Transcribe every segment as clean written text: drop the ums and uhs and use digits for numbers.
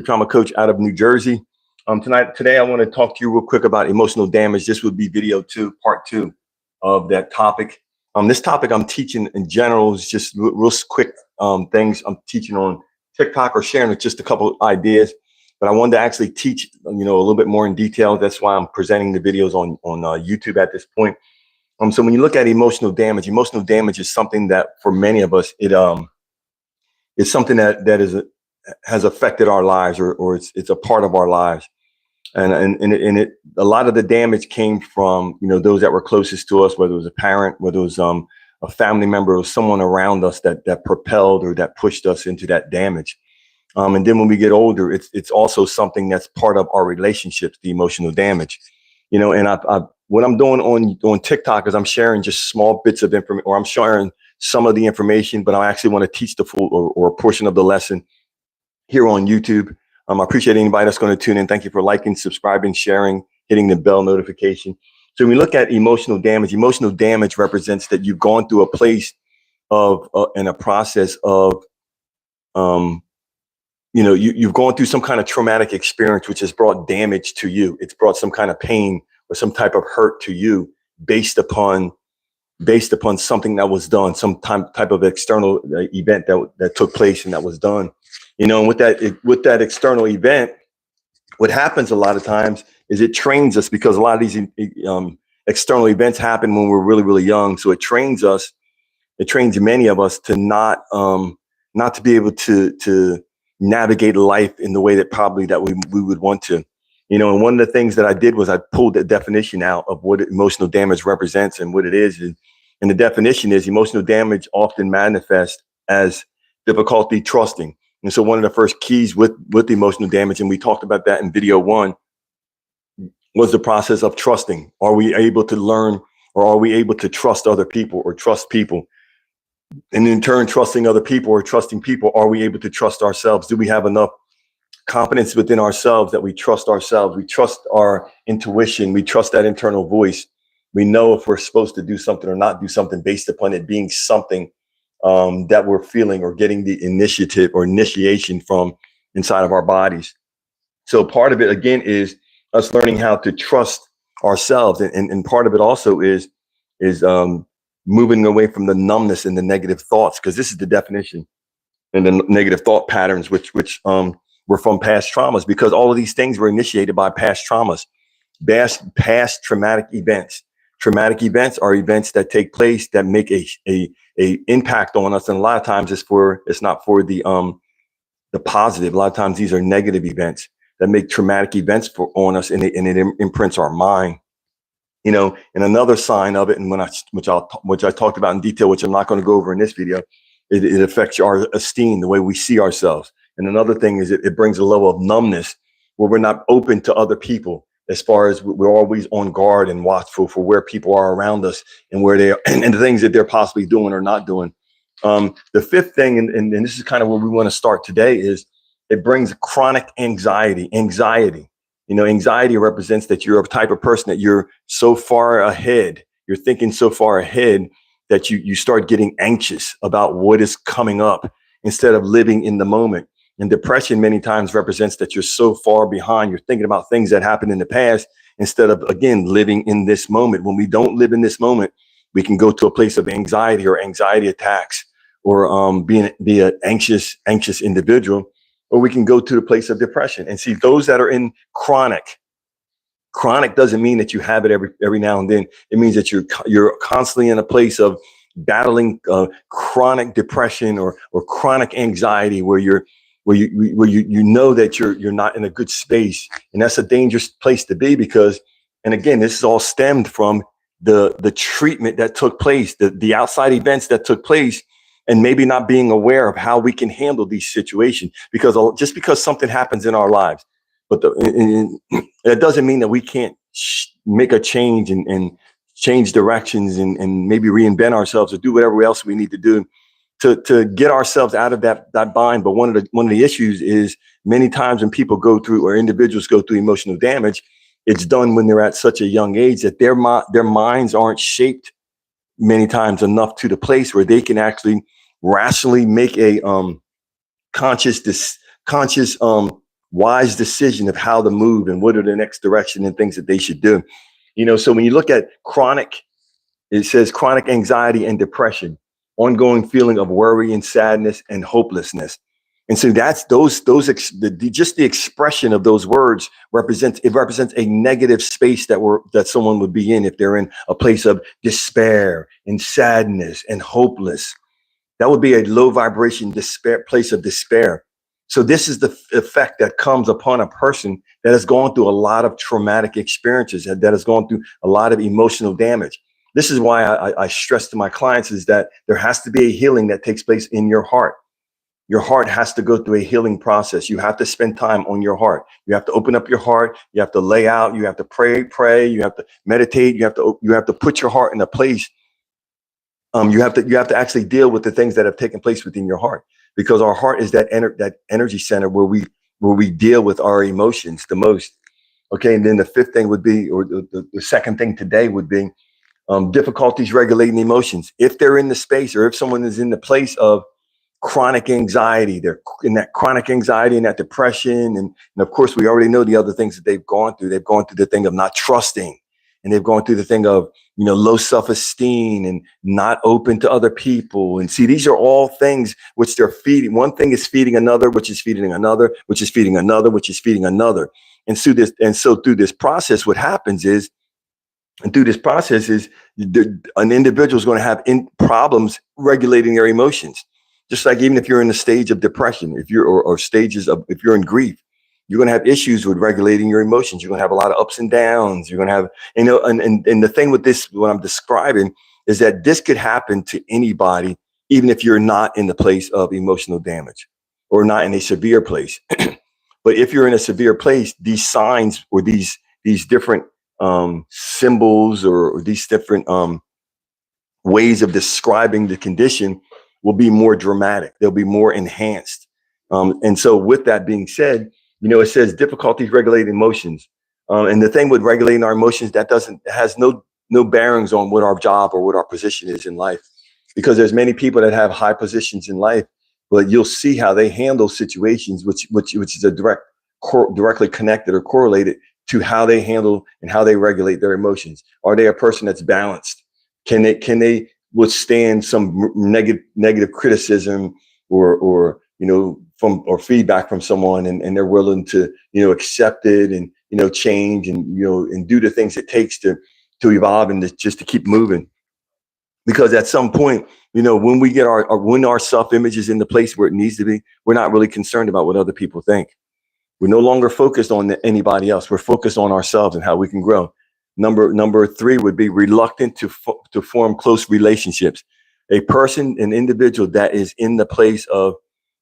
trauma coach out of New Jersey. Today, I want to talk to you real quick about emotional damage. This would be video two, part two of that topic. This topic I'm teaching in general is just real quick things I'm teaching on TikTok or sharing with just a couple ideas. But I wanted to actually teach, a little bit more in detail. That's why I'm presenting the videos on YouTube at this point. So when you look at emotional damage is something that for many of us, it's something that has affected our lives, or it's a part of our lives. And a lot of the damage came from, those that were closest to us, whether it was a parent, whether it was a family member, or someone around us that propelled or that pushed us into that damage. And then when we get older, it's also something that's part of our relationships, the emotional damage. And what I'm doing on TikTok is I'm sharing just small bits of information, or I'm sharing some of the information, but I actually want to teach the full or a portion of the lesson here on YouTube. I appreciate anybody that's going to tune in. Thank you for liking, subscribing, sharing, hitting the bell notification. So when we look at emotional damage represents that you've gone through a place of and a process of, you've gone through some kind of traumatic experience, which has brought damage to you. It's brought some kind of pain or some type of hurt to you based upon something that was done, some type of external event that took place and that was done. And with that external event, what happens a lot of times is it trains us, because a lot of these external events happen when we're really, really young. So it trains many of us to not to be able to navigate life in the way that we would want to. And one of the things that I did was I pulled the definition out of what emotional damage represents and what it is. And the definition is emotional damage often manifests as difficulty trusting. And so one of the first keys with emotional damage, and we talked about that in video one, was the process of trusting. Are we able to learn, or are we able to trust other people or trust people? And in turn, trusting other people or trusting people, are we able to trust ourselves? Do we have enough confidence within ourselves that we trust ourselves? We trust our intuition. We trust that internal voice. We know if we're supposed to do something or not do something based upon it being something that we're feeling or getting the initiative or initiation from inside of our bodies. So part of it, again, is us learning how to trust ourselves. And part of it also is moving away from the numbness and the negative thoughts, because this is the definition, and the negative thought patterns, which were from past traumas, because all of these things were initiated by past traumas, past traumatic events. Traumatic events are events that take place that make a impact on us, and a lot of times it's not for the positive. A lot of times these are negative events that make traumatic events on us, and it imprints our mind. And another sign of it, and which I talked about in detail, which I'm not going to go over in this video, it affects our esteem, the way we see ourselves. And another thing is it brings a level of numbness where we're not open to other people, as far as we're always on guard and watchful for where people are around us and where they are and the things that they're possibly doing or not doing. The fifth thing, and this is kind of where we want to start today, is it brings chronic anxiety. Anxiety represents that you're a type of person that you're so far ahead. You're thinking so far ahead that you start getting anxious about what is coming up instead of living in the moment. And depression many times represents that you're so far behind. You're thinking about things that happened in the past instead of, again, living in this moment. When we don't live in this moment, we can go to a place of anxiety or anxiety attacks, or be an anxious individual, or we can go to the place of depression. And see, those that are in chronic doesn't mean that you have it every now and then. It means that you're constantly in a place of battling chronic depression or chronic anxiety, where you know that you're not in a good space. And that's a dangerous place to be, because, and again, this is all stemmed from the treatment that took place, the outside events that took place, and maybe not being aware of how we can handle these situations. Because just because something happens in our lives, but it doesn't mean that we can't make a change and change directions and maybe reinvent ourselves or do whatever else we need to do to get ourselves out of that bind. But one of the issues is many times when people go through, or individuals go through, emotional damage, it's done when they're at such a young age that their minds aren't shaped many times enough to the place where they can actually rationally make a conscious wise decision of how to move and what are the next direction and things that they should do. So when you look at chronic, it says chronic anxiety and depression, ongoing feeling of worry and sadness and hopelessness. And so that's just the expression of those words represents a negative space that someone would be in if they're in a place of despair and sadness and hopeless. That would be a low vibration place of despair. So this is the effect that comes upon a person that has gone through a lot of traumatic experiences, that has gone through a lot of emotional damage. This is why I stress to my clients is that there has to be a healing that takes place in your heart. Your heart has to go through a healing process. You have to spend time on your heart. You have to open up your heart. You have to lay out. You have to pray. You have to meditate. You have to put your heart in a place. You have to actually deal with the things that have taken place within your heart, because our heart is that energy center where we deal with our emotions the most. Okay, and then the fifth thing would be, or the second thing today would be difficulties regulating emotions. If they're in the space, or if someone is in the place of chronic anxiety, they're in that chronic anxiety and that depression. And of course, we already know the other things that they've gone through. They've gone through the thing of not trusting, and they've gone through the thing of, low self-esteem and not open to other people. And see, these are all things which they're feeding. One thing is feeding another, which is feeding another, which is feeding another, which is feeding another. And so through this process, what happens is, an individual is going to have problems regulating their emotions. Just like even if you're in a stage of depression, if you're in grief, you're going to have issues with regulating your emotions. You're going to have a lot of ups and downs. You're going to have, and the thing with this, what I'm describing, is that this could happen to anybody, even if you're not in the place of emotional damage or not in a severe place. But if you're in a severe place, these signs or these different symbols or these different ways of describing the condition will be more dramatic. They'll be more enhanced. And so with that being said, it says difficulties regulating emotions. And the thing with regulating our emotions, has no bearings on what our job or what our position is in life, because there's many people that have high positions in life, but you'll see how they handle situations, which is directly connected or correlated to how they handle and how they regulate their emotions. Are they a person that's balanced? Can they withstand some negative criticism or feedback from someone, and they're willing to accept it and change and do the things it takes to evolve and just to keep moving. Because at some point, when we get when our self-image is in the place where it needs to be, we're not really concerned about what other people think. We're no longer focused on anybody else. We're focused on ourselves and how we can grow. Number three would be reluctant to form close relationships. An individual that is in the place of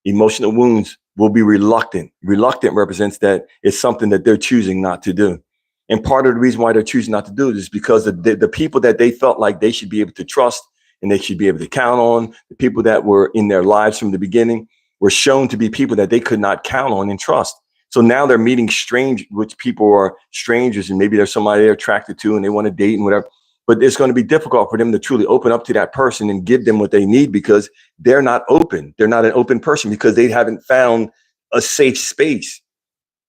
emotional wounds will be reluctant. Reluctant represents that it's something that they're choosing not to do. And part of the reason why they're choosing not to do it is because the people that they felt like they should be able to trust and they should be able to count on, the people that were in their lives from the beginning, were shown to be people that they could not count on and trust. So now they're meeting which people are strangers, and maybe there's somebody they're attracted to and they want to date and whatever. But it's going to be difficult for them to truly open up to that person and give them what they need, because they're not open. They're not an open person because they haven't found a safe space.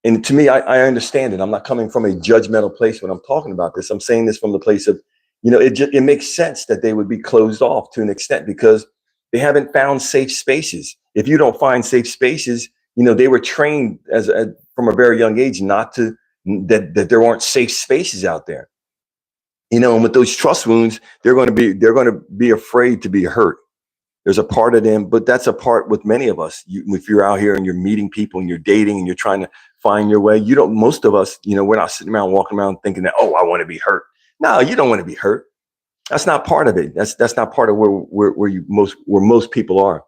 And to me, I understand it. I'm not coming from a judgmental place when I'm talking about this. I'm saying this from the place of, it makes sense that they would be closed off to an extent because they haven't found safe spaces. If you don't find safe spaces, they were trained from a very young age not to, that there aren't safe spaces out there. And with those trust wounds, they're going to be afraid to be hurt. There's a part of them, but that's a part with many of us. If you're out here and you're meeting people and you're dating and you're trying to find your way, most of us, we're not sitting around walking around thinking that, oh, I want to be hurt. No, you don't want to be hurt. That's not part of it. That's not part of where most people are.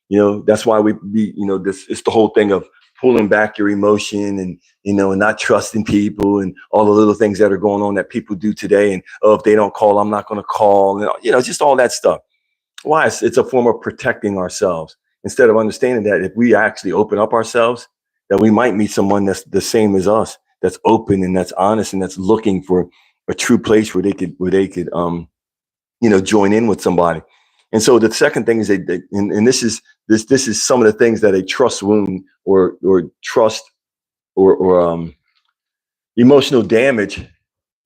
That's why it's the whole thing of pulling back your emotion and not trusting people and all the little things that are going on that people do today. And if they don't call, I'm not going to call. And just all that stuff. Why? It's a form of protecting ourselves, instead of understanding that if we actually open up ourselves, that we might meet someone that's the same as us, that's open and that's honest and that's looking for a true place where they could join in with somebody. And so the second thing is and this is some of the things that a trust wound or trust or emotional damage,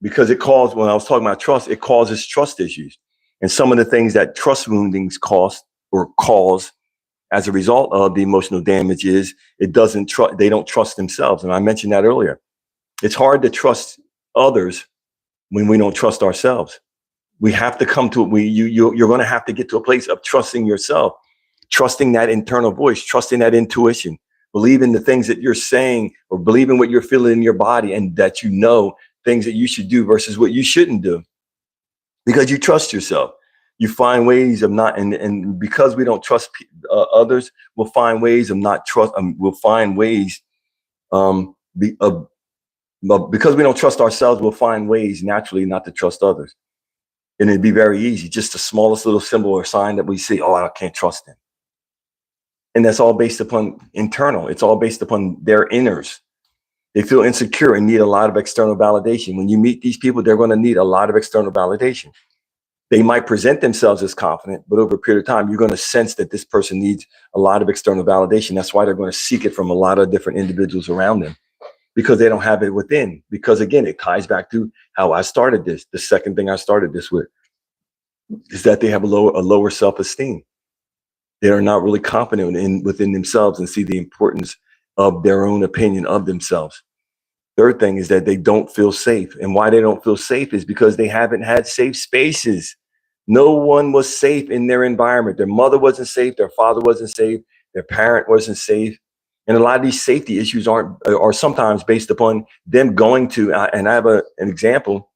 because it causes, when I was talking about trust, it causes trust issues. And some of the things that trust woundings cause as a result of the emotional damage is they don't trust themselves. And I mentioned that earlier. It's hard to trust others when we don't trust ourselves. We have to come to it. You're going to have to get to a place of trusting yourself, trusting that internal voice, trusting that intuition, believing the things that you're saying, or believing what you're feeling in your body, and that you know things that you should do versus what you shouldn't do, because you trust yourself. You find ways of not, and because we don't trust others, we'll find ways of not trust. We'll find ways because we don't trust ourselves, we'll find ways naturally not to trust others. And it'd be very easy. Just the smallest little symbol or sign that we see, oh, I can't trust them. And that's all based upon internal. It's all based upon their inners. They feel insecure and need a lot of external validation. When you meet these people, they're going to need a lot of external validation. They might present themselves as confident, but over a period of time, you're going to sense that this person needs a lot of external validation. That's why they're going to seek it from a lot of different individuals around them, because they don't have it within. Because again, it ties back to how I started this. The second thing I started this with is that they have a lower self-esteem. They are not really confident within themselves and see the importance of their own opinion of themselves. Third thing is that they don't feel safe. And why they don't feel safe is because they haven't had safe spaces. No one was safe in their environment. Their mother wasn't safe. Their father wasn't safe. Their parent wasn't safe. And a lot of these safety issues are sometimes based upon them going to, and I have an example.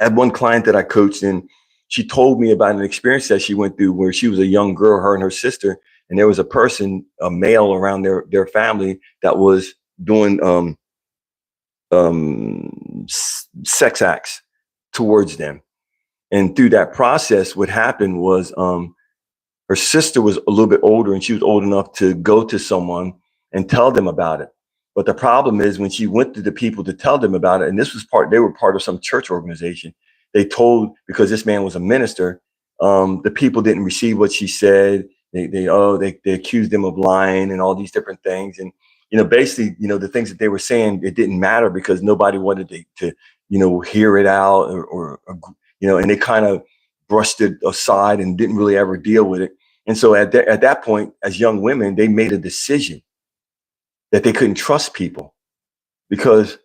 I had one client that I coached, and she told me about an experience that she went through where she was a young girl, her and her sister, and there was a person, a male around their family that was doing sex acts towards them. And through that process, what happened was her sister was a little bit older, and she was old enough to go to someone and tell them about it. But the problem is, when she went to the people to tell them about it, and they were part of some church organization, because this man was a minister, the people didn't receive what she said. They accused them of lying and all these different things. And, basically, the things that they were saying, it didn't matter because nobody wanted to hear it out or and they kind of brushed it aside and didn't really ever deal with it. And so at that point, as young women, they made a decision that they couldn't trust people, because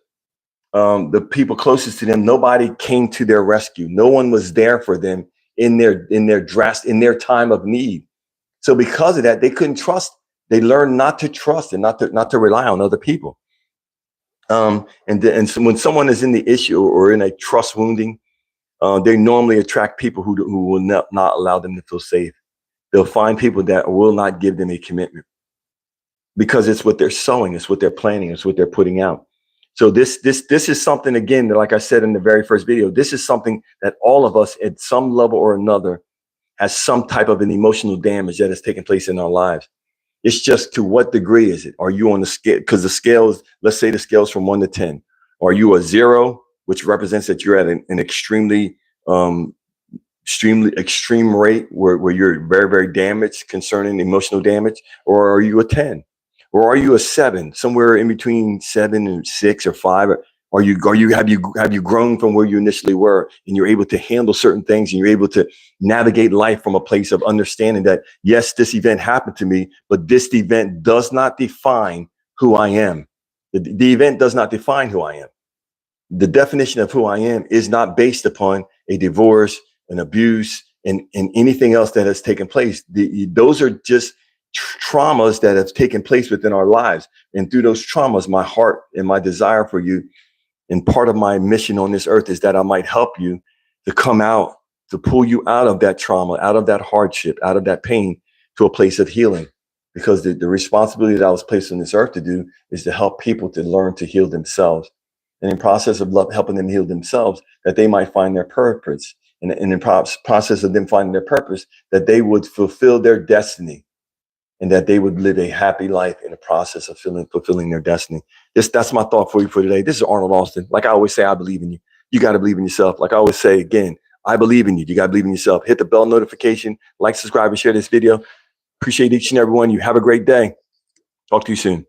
the people closest to them, nobody came to their rescue. No one was there for them in their time of need. So because of that, they couldn't trust. They learned not to trust and not to rely on other people. So when someone is in the issue or in a trust wounding, they normally attract people who will not allow them to feel safe. They'll find people that will not give them a commitment, because it's what they're sowing, it's what they're planting, it's what they're putting out. So this is something, again, that, like I said in the very first video, this is something that all of us at some level or another has some type of an emotional damage that has taken place in our lives. It's just, to what degree is it? Are you on the scale? Because the scale is, let's say the scale is from 1 to 10. Are you a 0, which represents that you're at an extremely extreme rate where you're very, very damaged concerning emotional damage? Or are you a 10? Or are you a 7, somewhere in between 7 and 6 or 5? Have you grown from where you initially were, and you're able to handle certain things, and you're able to navigate life from a place of understanding that, yes, this event happened to me, but this event does not define who I am. The event does not define who I am. The definition of who I am is not based upon a divorce, an abuse, and anything else that has taken place. Those are just traumas that have taken place within our lives. And through those traumas, my heart and my desire for you, and part of my mission on this earth, is that I might help you to come out, to pull you out of that trauma, out of that hardship, out of that pain, to a place of healing. Because the responsibility that I was placed on this earth to do is to help people to learn to heal themselves. And in process of helping them heal themselves, that they might find their purpose. And in the process of them finding their purpose, that they would fulfill their destiny, and that they would live a happy life in the process of fulfilling their destiny. That's my thought for you for today. This is Arnold Austin. Like I always say, I believe in you. You got to believe in yourself. Like I always say, again, I believe in you. You got to believe in yourself. Hit the bell notification, like, subscribe, and share this video. Appreciate each and every one. You have a great day. Talk to you soon.